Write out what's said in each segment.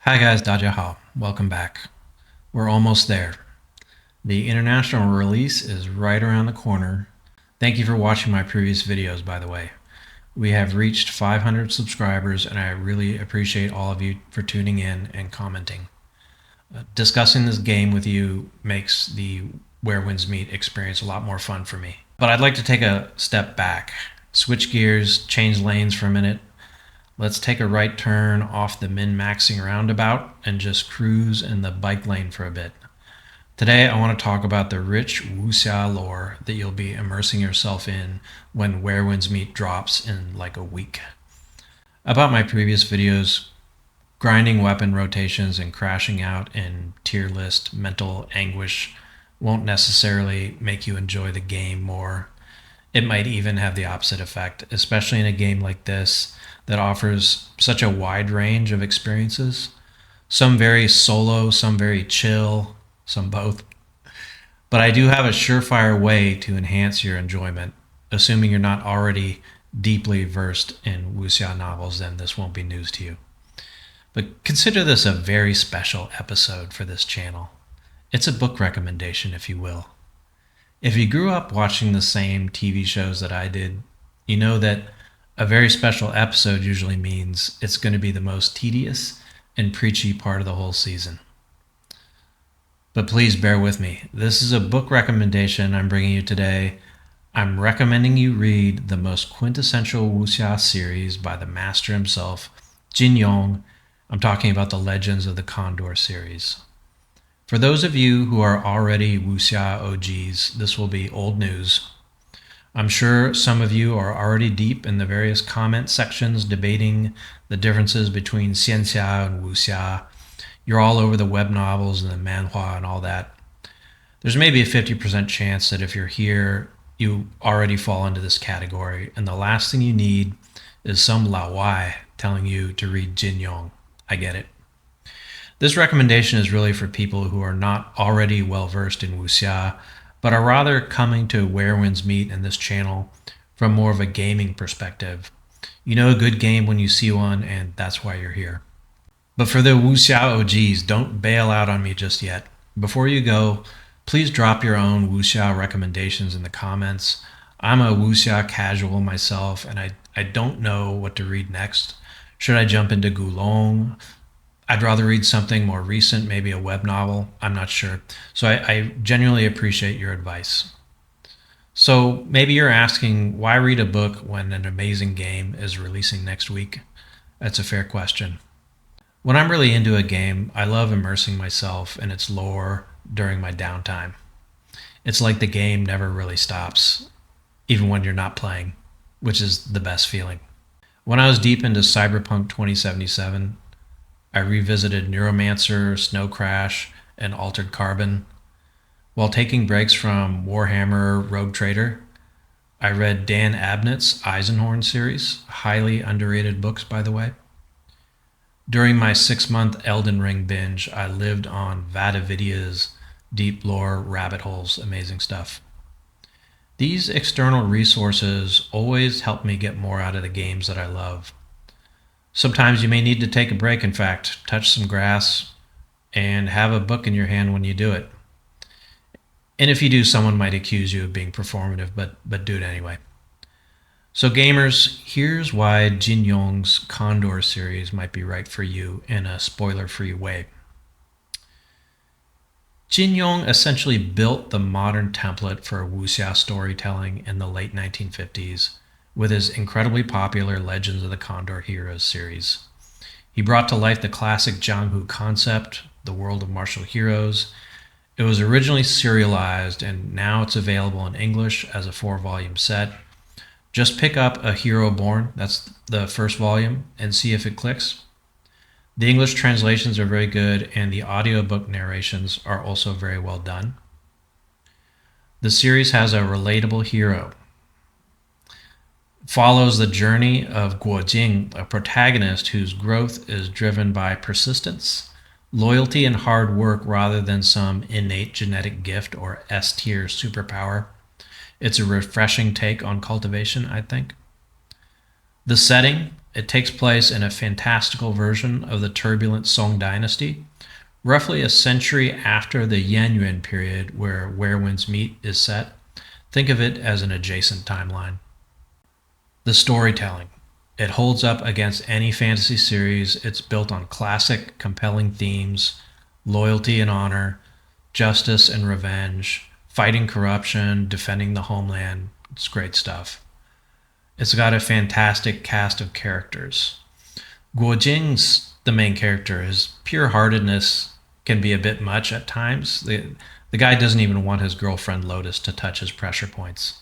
Hi guys, Dajia Welcome back. We're almost there. The international release is right around the corner. Thank you for watching my previous videos, by the way. We have reached 500 subscribers, and I really appreciate all of you for tuning in and commenting. Discussing this game with you makes the Where Winds Meet experience a lot more fun for me. But I'd like to take a step back, switch gears, change lanes for a minute. Let's take a right turn off the min-maxing roundabout and just cruise in the bike lane for a bit. Today I want to talk about the rich Wuxia lore that you'll be immersing yourself in when Where Winds Meet drops in like a week. About my previous videos, grinding weapon rotations and crashing out in tier list mental anguish won't necessarily make you enjoy the game more. It might even have the opposite effect, especially in a game like this that offers such a wide range of experiences. Some very solo, some very chill, some both. But I do have a surefire way to enhance your enjoyment. Assuming you're not already deeply versed in wuxia novels, then this won't be news to you. But consider this a very special episode for this channel. It's a book recommendation, if you will. If you grew up watching the same TV shows that I did, you know that a very special episode usually means it's going to be the most tedious and preachy part of the whole season. But please bear with me. This is a book recommendation I'm bringing you today. I'm recommending you read the most quintessential wuxia series by the master himself, Jin Yong. I'm talking about the Legends of the Condor series. For those of you who are already wuxia OGs, this will be old news. I'm sure some of you are already deep in the various comment sections debating the differences between xianxia and wuxia. You're all over the web novels and the manhua and all that. There's maybe a 50% chance that if you're here, you already fall into this category, and the last thing you need is some laowai telling you to read Jin Yong. I get it. This recommendation is really for people who are not already well versed in wuxia, but are rather coming to Where Winds Meet in this channel from more of a gaming perspective. You know a good game when you see one, and that's why you're here. But for the wuxia OGs, don't bail out on me just yet. Before you go, please drop your own wuxia recommendations in the comments. I'm a wuxia casual myself, and I don't know what to read next. Should I jump into Gulong? I'd rather read something more recent, maybe a web novel. I'm not sure. So I genuinely appreciate your advice. So maybe you're asking, why read a book when an amazing game is releasing next week? That's a fair question. When I'm really into a game, I love immersing myself in its lore during my downtime. It's like the game never really stops, even when you're not playing, which is the best feeling. When I was deep into Cyberpunk 2077, I revisited Neuromancer, Snow Crash, and Altered Carbon. While taking breaks from Warhammer Rogue Trader, I read Dan Abnett's Eisenhorn series, highly underrated books, by the way. During my 6-month Elden Ring binge, I lived on Vadavidia's deep lore rabbit holes, amazing stuff. These external resources always help me get more out of the games that I love. Sometimes you may need to take a break, in fact, touch some grass, and have a book in your hand when you do it. And if you do, someone might accuse you of being performative, but do it anyway. So gamers, here's why Jin Yong's Condor series might be right for you in a spoiler-free way. Jin Yong essentially built the modern template for wuxia storytelling in the late 1950s with his incredibly popular Legends of the Condor Heroes series. He brought to life the classic Jianghu concept, the world of martial heroes. It was originally serialized, and now it's available in English as a 4-volume set. Just pick up A Hero Born, that's the first volume, and see if it clicks. The English translations are very good, and the audiobook narrations are also very well done. The series has a relatable hero. Follows the journey of Guo Jing, a protagonist whose growth is driven by persistence, loyalty, and hard work rather than some innate genetic gift or S-tier superpower. It's a refreshing take on cultivation, I think. The setting, It takes place in a fantastical version of the turbulent Song dynasty, roughly a century after the Yuanyuan period where Where Winds Meet is set. Think of it as an adjacent timeline. The storytelling. It holds up against any fantasy series. It's built on classic, compelling themes: loyalty and honor, justice and revenge, fighting corruption, defending the homeland. It's great stuff. It's got a fantastic cast of characters. Guo Jing's the main character. His pure-heartedness can be a bit much at times. The guy doesn't even want his girlfriend Lotus to touch his pressure points.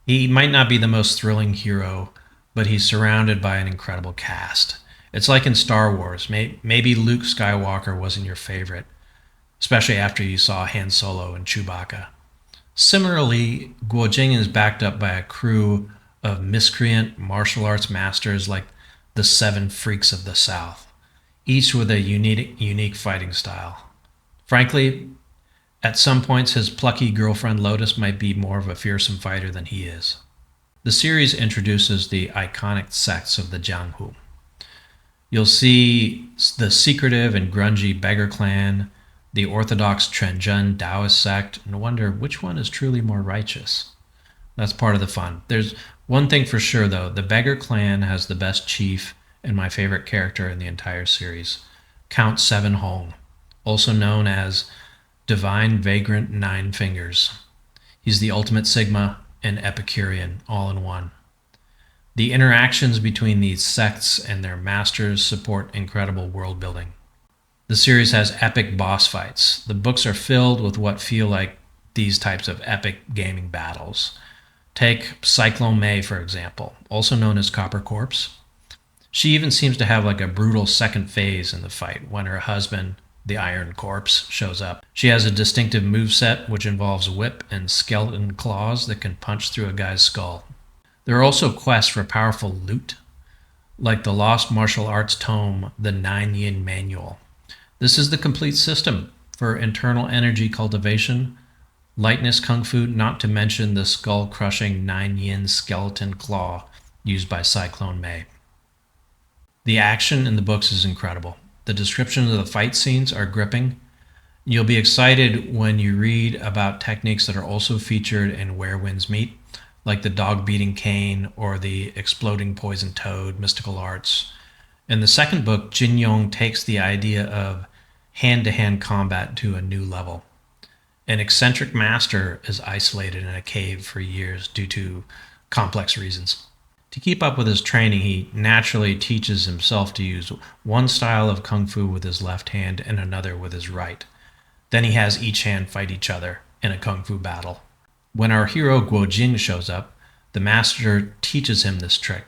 He might not be the most thrilling hero, but he's surrounded by an incredible cast. It's like in Star Wars. Maybe Luke Skywalker wasn't your favorite, especially after you saw Han Solo and Chewbacca. Similarly, Guo Jing is backed up by a crew of miscreant martial arts masters like the Seven Freaks of the South, each with a unique fighting style. Frankly, at some points his plucky girlfriend Lotus might be more of a fearsome fighter than he is. The series introduces the iconic sects of the Jianghu. You'll see the secretive and grungy Beggar Clan, the orthodox Trenzhen Taoist sect, and wonder which one is truly more righteous. That's part of the fun. There's one thing for sure, though. The Beggar Clan has the best chief and my favorite character in the entire series, Count Seven Hong, also known as Divine Vagrant Nine Fingers. He's the ultimate Sigma and Epicurean all in one. The interactions between these sects and their masters support incredible world building. The series has epic boss fights. The books are filled with what feel like these types of epic gaming battles. Take Cyclone May, for example, also known as Copper Corpse. She even seems to have like a brutal second phase in the fight when her husband, the Iron Corpse, shows up. She has a distinctive moveset which involves whip and skeleton claws that can punch through a guy's skull. There are also quests for powerful loot, like the lost martial arts tome, the Nine Yin Manual. This is the complete system for internal energy cultivation, lightness kung fu, not to mention the skull-crushing Nine Yin skeleton claw used by Cyclone May. The action in the books is incredible. The descriptions of the fight scenes are gripping. You'll be excited when you read about techniques that are also featured in Where Winds Meet, like the dog-beating cane or the exploding poison toad mystical arts. In the second book, Jin Yong takes the idea of hand-to-hand combat to a new level. An eccentric master is isolated in a cave for years due to complex reasons. To keep up with his training, he naturally teaches himself to use one style of kung fu with his left hand and another with his right. Then he has each hand fight each other in a kung fu battle. When our hero Guo Jing shows up, the master teaches him this trick.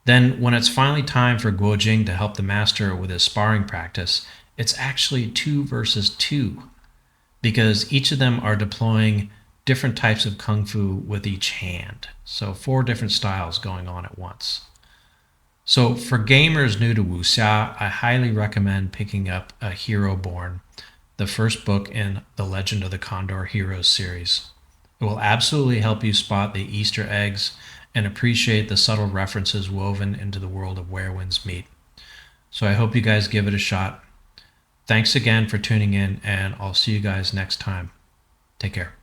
Then, when it's finally time for Guo Jing to help the master with his sparring practice, it's actually 2 versus 2, because each of them are deploying different types of kung fu with each hand. So 4 different styles going on at once. So for gamers new to Wuxia, I highly recommend picking up A Hero Born, the first book in the Legend of the Condor Heroes series. It will absolutely help you spot the Easter eggs and appreciate the subtle references woven into the world of Where Winds Meet. So I hope you guys give it a shot. Thanks again for tuning in, and I'll see you guys next time. Take care.